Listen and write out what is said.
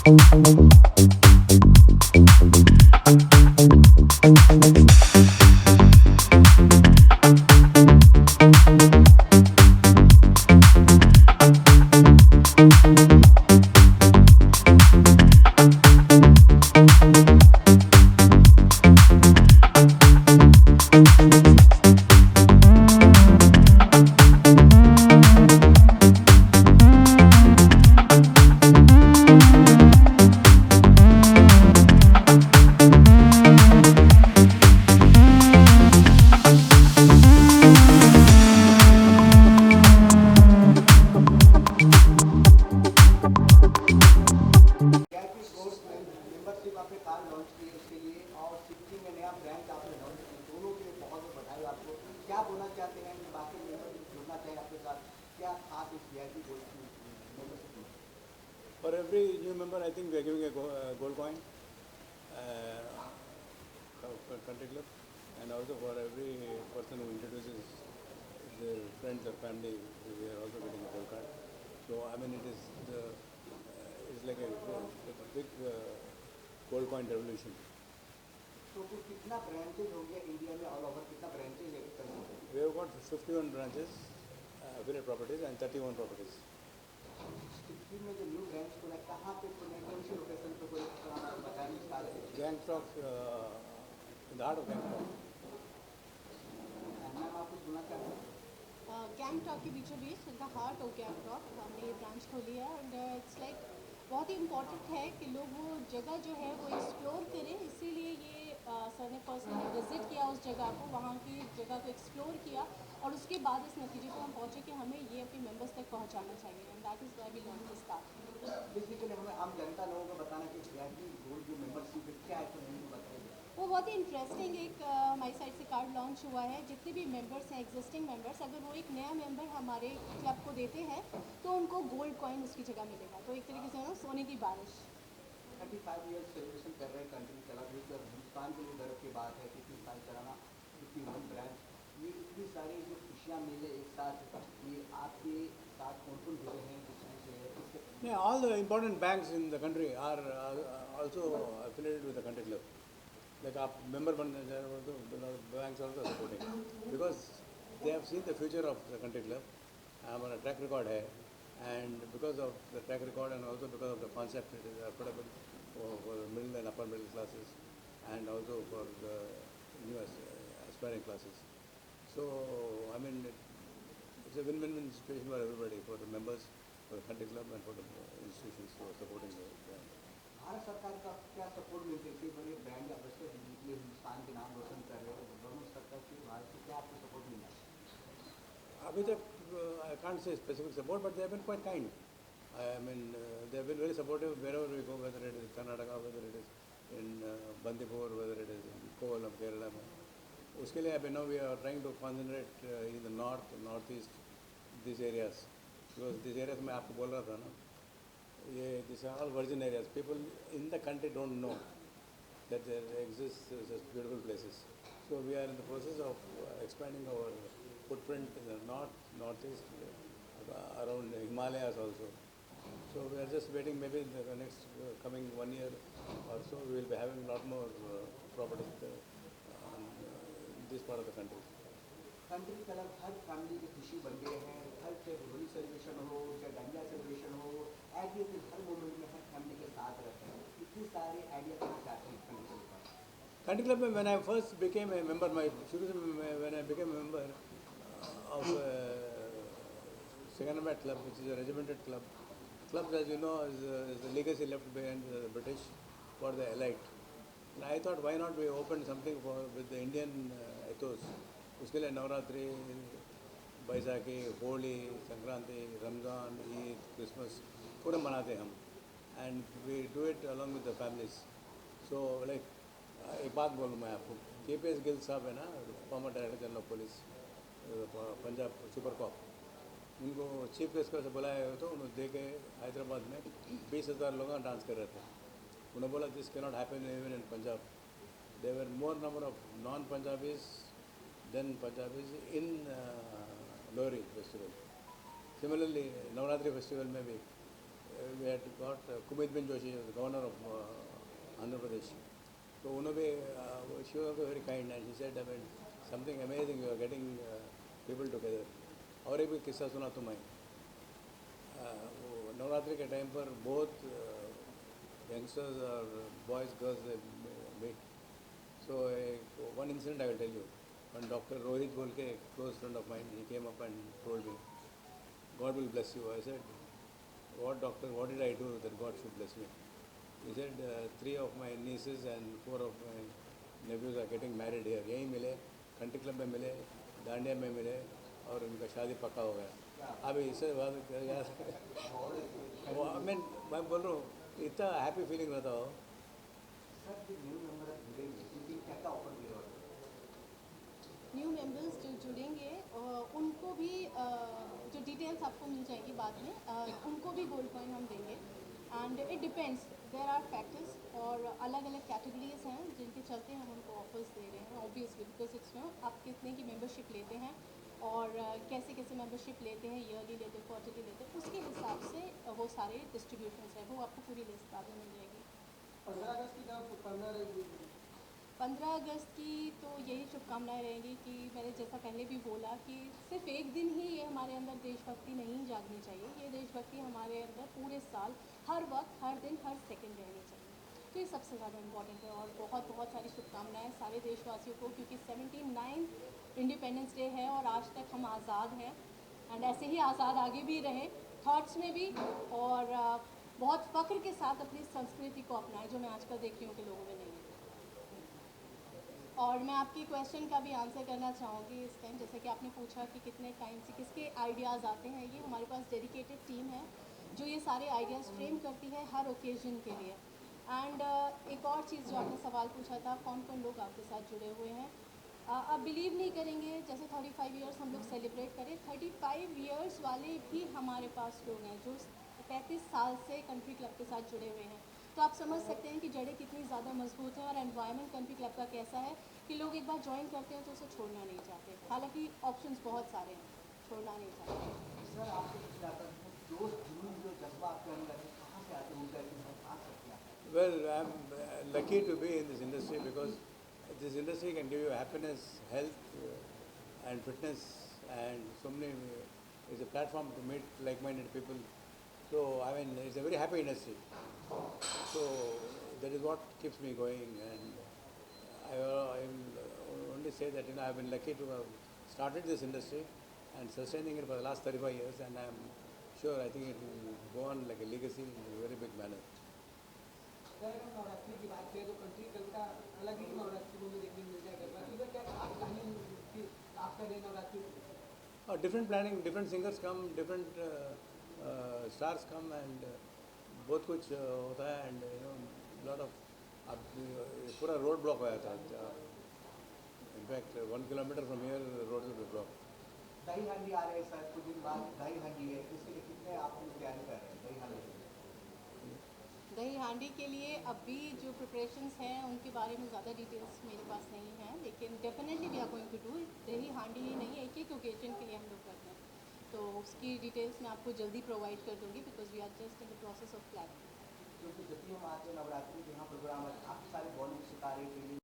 For every new member, I think we are giving a gold coin country club, and also for every person who introduces their friends or family, we are also getting a gold card. So I mean, it's like a big gold coin revolution. तो फिर कितना branches हो गया India में all over कितना branches है We have got 51 branches, affiliate properties, and 31 properties. Sikkim में जो न्यू ब्रांच खुला है कहाँ पे खुला है कौन सी लोकेशन पे कोई बताएंगे विस्तार से Gangtok, in the heart of Gangtok. Ma'am आप कुछ बोलना चाहते हैं गैंगटॉक के बीचों बीच द हार्ट ऑफ गैंगटॉक हमने ये ब्रांच खोली है एंड इट्स लाइक बहुत ही इम्पॉर्टेंट है कि लोग वो जगह जो है वो एक्सप्लोर करें, इसीलिए ये सर ने पर्सनली विज़िट किया उस जगह को, वहाँ की जगह को एक्सप्लोर किया और उसके बाद इस नतीजे को हम पहुँचे कि हमें ये अपने मेंबर्स तक पहुँचाना चाहिए and that is why we launch this start. Basically हमें आम जनता लोगों को बताना कि गोल्ड जो मेंबरशिप है क्या है तो नहीं बताइए। वो बहुत ही इंटरेस्टिंग एक हमारी साइड से कार्ड लॉन्च हुआ है, जितने भी मेंबर्स हैं एग्जिस्टिंग मेंबर्स, अगर वो एक नया मेंबर हमारे क्लब को देते हैं तो उनको गोल्ड कॉइन उसकी जगह मिलेगा, तो एक तरीके से ना सोने की बारिश। 35 ईयर सेलिब्रेशन कर रहे हैं कंट्री क्लब, ये हिंदुस्तान के लिए गर्व की बात है कि 30 साल चलाना 51 ब्रांच, ये इतनी सारी जो खुशियाँ मिले एक साथ, ये आपके साथ कौन कौन जुड़े हैं जिसमें से Yeah, all the important banks in the country are also affiliated with the country club. Like our member banks are also supporting because they have seen the future of the country club. Our track record hai, and because of the track record and also because of the concept, it is affordable for the middle and upper middle classes, and also for the new aspiring classes. So I mean, it's a win-win situation for everybody, for the members, for the country club, and for the institutions who are supporting the brand. Bharat सरकार का क्या support मिलते हैं कि बड़े brand ambassador जितने हिंदुस्तान के नाम रोशन कर रहे हैं, गवर्नमेंट सरकार की भारत से क्या आपको सपोर्ट मिला है? Abhi tak, I can't say specific support, but they have been quite kind. I mean, they have been very supportive wherever we go, whether it is Karnataka, whether it is in Bandipur, whether it is in Kollam, Kerala. उसके लिए अभी now we are trying to concentrate in the north, northeast, these areas, because these areas मैं आपको बोल रहा था ना, ये these are all virgin areas. People in the country don't know that there exists such beautiful places. So we are in the process of expanding our footprint in the north, northeast, around Himalayas also. So we are just waiting, maybe in the next coming 1 year or so, we will be having a lot more properties on this part of the country. Country club her family की खुशी बन गए हैं, हर चाहे Holi celebration हो चाहे dandiya celebration हो, idea के हर मोमेंट में हर फैमिली के साथ रहते हैं, इतने सारे आइडिया करना चाहते हैं कंट्री क्लब का। Country club में when I first became a member, when I became a member of Second Club, which is a regimented club. Clubs, as you know, is the legacy left behind the British for the elite. And I thought, why not we open something with the Indian ethos? उसके लिए Navratri, Baisakhi, Holi, Sankranti, Ramzan, Eid, Christmas पूरा मनाते हैं हम, and we do it along with the families. So like एक बात बोलूँ मैं आपको, KPS गिल साहब है ना, farmer director general of police Punjab super cop, उनको चीफ गेस्ट से बुलाया तो उन्होंने दे के हैदराबाद में 20,000 लोग डांस कर रहे थे. उन्होंने बोला this can not happen even in Punjab. There were more number of non Punjabis than Punjabis in Lohri festival. Similarly Navratri festival में भी we had got Kumit bin Joshi, the governor of Andhra Pradesh. So उन्होंने she was also very kind and she said, I mean, something amazing, you are getting people together. और एक भी किस्सा सुना तो मैं नवरात्रि के टाइम पर बहुत यंगस्टर्स और boys girls meet. So one incident I will tell you. When Dr. Rohit Bolke, a close friend of mine, he came up and told me, God will bless you. I said, what doctor, what did I do that God should bless me? He said, 3 of my nieces and 4 of my nephews are getting married here. यहीं मिले, country club में मिले, दांडिया में मिले और उनका शादी पक्का हो गया. अभी इससे बाद मैं बोल रहा हूँ इतना हैप्पी फीलिंग रहता हो. सर जो न्यू मेंबर जुड़ेंगे उनके क्या क्या ऑफर मिलेगा? न्यू मेंबर्स जो जुड़ेंगे उनको भी जो डिटेल्स आपको मिल जाएगी बाद में, उनको भी गोल्ड कॉइन हम देंगे. And it depends, there are factors और अलग अलग कैटेगरीज हैं जिनके चलते हम उनको ऑफर्स दे रहे हैं. ऑब्वियसली बिकॉज इट्स नो आप कितने की मेंबरशिप लेते हैं और कैसे कैसे मेंबरशिप लेते हैं, ईयरली लेते हैं, क्वार्टरली लेते हैं, उसके हिसाब से वो सारे डिस्ट्रीब्यूशंस हैं. वो आपको पूरी लिस्ट बाद में मिल जाएगी. 15 अगस्त की तरफ शुभकामनाएं रहेगी. 15 अगस्त की तो यही शुभकामनाएं रहेंगी कि मैंने जैसा पहले भी बोला कि सिर्फ एक दिन ही ये हमारे अंदर देशभक्ति नहीं जागनी चाहिए. ये देशभक्ति हमारे अंदर पूरे साल, हर वक्त, हर दिन, हर सेकंड रहनी चाहिए. तो ये सबसे ज़्यादा इम्पॉर्टेंट है. और बहुत बहुत सारी शुभकामनाएं सारे देशवासियों को, क्योंकि 79 इंडिपेंडेंस डे है और आज तक हम आज़ाद हैं. एंड ऐसे ही आज़ाद आगे भी रहें, थॉट्स में भी, और बहुत फ़ख्र के साथ अपनी संस्कृति को अपनाएं, जो मैं आजकल देख रही हूँ कि लोगों में नहीं है. और मैं आपकी क्वेश्चन का भी आंसर करना चाहूँगी इस टाइम. जैसे कि आपने पूछा कि कितने टाइम से किसके आइडियाज़ आते हैं, ये हमारे पास डेडिकेटेड टीम है जो ये सारे आइडियाज़ फ्रेम करती है हर ओकेजन के लिए. एंड एक और चीज़ जो आपने सवाल पूछा था, कौन कौन लोग आपके साथ जुड़े हुए हैं. आप बिलीव नहीं करेंगे, जैसे 35 ईयर्स हम लोग सेलिब्रेट करें, 35 ईयर्स वाले भी हमारे पास लोग हैं जो 35 साल से कंट्री क्लब के साथ जुड़े हुए हैं. तो आप समझ सकते हैं कि जड़ें कितनी ज़्यादा मजबूत हैं. और एनवायरनमेंट कंट्री क्लब का कैसा है कि लोग एक बार ज्वाइन करते हैं तो उसे छोड़ना नहीं चाहते. हालांकि ऑप्शंस बहुत सारे हैं, छोड़ना नहीं चाहते. सर आपको कुछ आता है जोश जुनून जो जज्बा आपके अंदर है कहाँ से आते हैं उनका कहाँ सकते हैं? Well, I'm lucky to be in this industry because this industry can give you happiness, health, and fitness, and so many. It's a platform to meet like-minded people. So I mean, it's a very happy industry. So that is what keeps me going, and I will only say that I've been lucky to have started this industry and sustaining it for the last 35 years, and I'm sure I think it will go on like a legacy in a very big manner. अगर हम नवरात्रि की बात करें तो country club का अलग ही नवरात्रि को देखने को मिल जाएगा. इधर क्या आप प्लानिंग आप कर रहे हैं Navratri? Different planning, different singers come, different stars come, and बहुत कुछ होता है, and lot of अब पूरा रोड ब्लॉक हो जाता है. In fact 1 kilometre from here road will be block. दही हांडी आ रहे हैं सर, कुछ दिन बाद दही हांडी है, इसके लिए कितने आप तैयारी कर रहे हैं दही हांडी के लिए? दही हांडी के लिए अभी जो प्रिपरेशंस हैं उनके बारे में ज़्यादा डिटेल्स मेरे पास नहीं हैं, लेकिन definitely we are going to do. Dahi Handi ही नहीं, एक एक ओकेजन के लिए हम लोग करते हैं, तो उसकी डिटेल्स मैं आपको जल्दी प्रोवाइड कर दूँगी because we are just in the process of planning. क्योंकि जब भी हम आते हैं नवरात्रि के यहाँ प्रोग्राम है, काफ़ी सारे बॉलीवुड सितारे, फिल्म